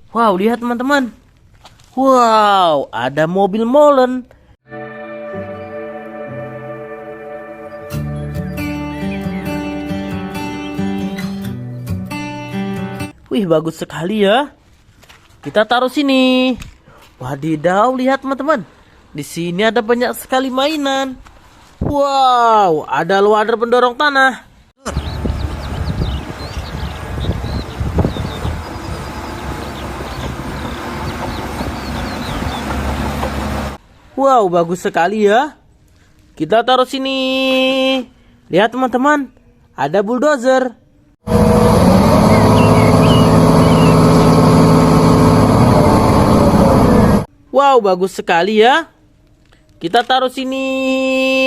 Wow, lihat teman-teman. Wow, ada mobil molen. Wih, bagus sekali ya. Kita taruh sini. Wadidaw, lihat teman-teman. Di sini ada banyak sekali mainan. Wow, ada loader pendorong tanah. Wow, bagus sekali ya. Kita taruh sini. Lihat teman-teman, ada bulldozer. Wow, bagus sekali ya. Kita taruh sini.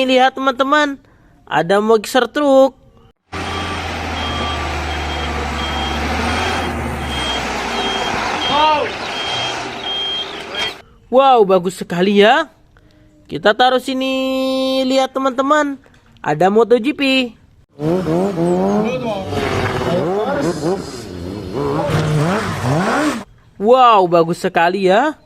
Lihat teman-teman, ada mixer truk. Wow, bagus sekali ya. Kita taruh sini. Lihat teman-teman, ada MotoGP. Wow, bagus sekali ya.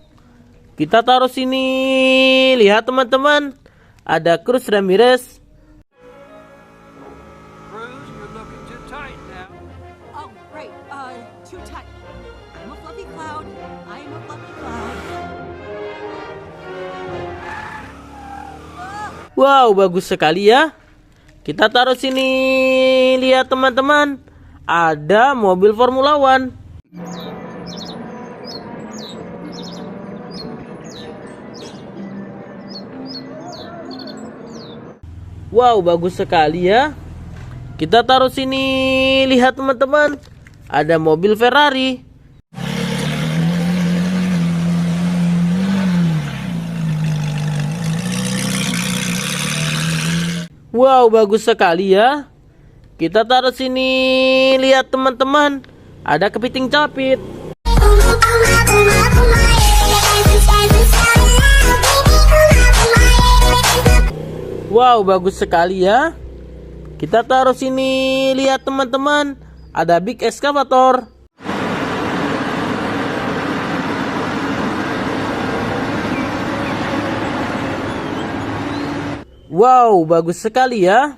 Kita taruh sini. Lihat teman-teman, ada Cruz Ramirez. Cruz, you're looking too tight now. Oh, right. Too tight. I'm a fluffy cloud. I'm a fluffy cloud. Wow, bagus sekali ya. Kita taruh sini. Lihat teman-teman, ada mobil Formula One. Wow, bagus sekali ya. Kita taruh sini. Lihat teman-teman, ada mobil Ferrari. Wow, bagus sekali ya. Kita taruh sini. Lihat teman-teman, ada kepiting capit. Wow, bagus sekali ya. Kita taruh sini. Lihat teman-teman, ada big excavator. Wow, bagus sekali ya.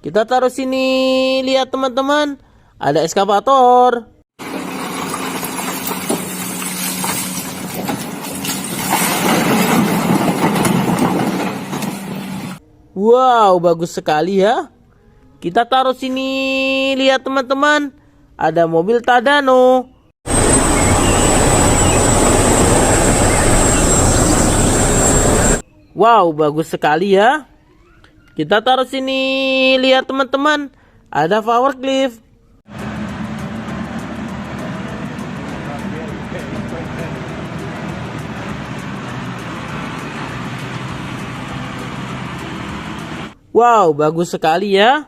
Kita taruh sini. Lihat teman-teman, ada eskavator. Wow, bagus sekali ya. Kita taruh sini. Lihat teman-teman, ada mobil Tadano. Wow, bagus sekali ya. Kita taruh sini. Lihat teman-teman, ada Powercliff. Wow, bagus sekali ya.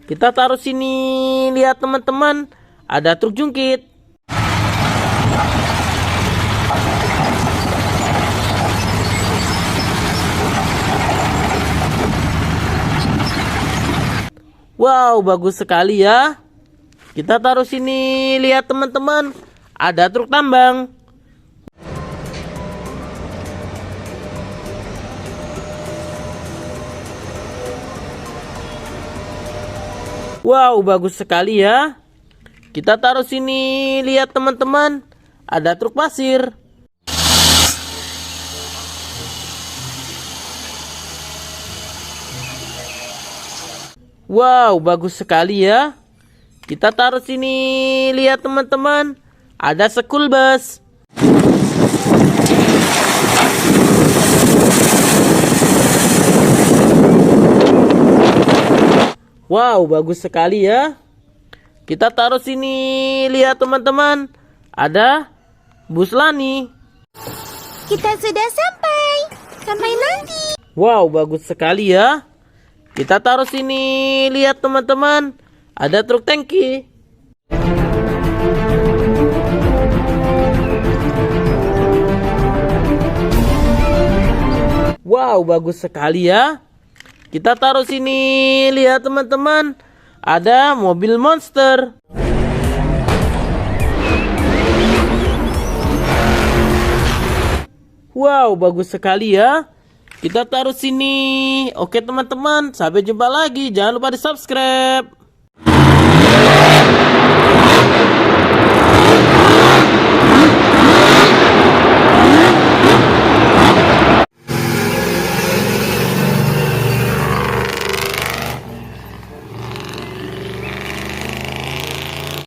Kita taruh sini. Lihat teman-teman, ada truk jungkit. Wow, bagus sekali ya. Kita taruh sini. Lihat teman-teman, ada truk tambang. Wow, bagus sekali ya. Kita taruh sini. Lihat teman-teman, ada truk pasir. Wow, bagus sekali ya. Kita taruh sini. Lihat teman-teman, ada school bus. Wow, bagus sekali ya. Kita taruh sini. Lihat teman-teman, ada bus Lani. Kita sudah sampai. Sampai nanti. Wow, bagus sekali ya. Kita taruh sini. Lihat teman-teman, ada truk tangki. Wow, bagus sekali ya. Kita taruh sini. Lihat teman-teman, ada mobil monster. Wow, bagus sekali ya. Kita taruh sini. Oke teman-teman, sampai jumpa lagi. Jangan lupa di subscribe.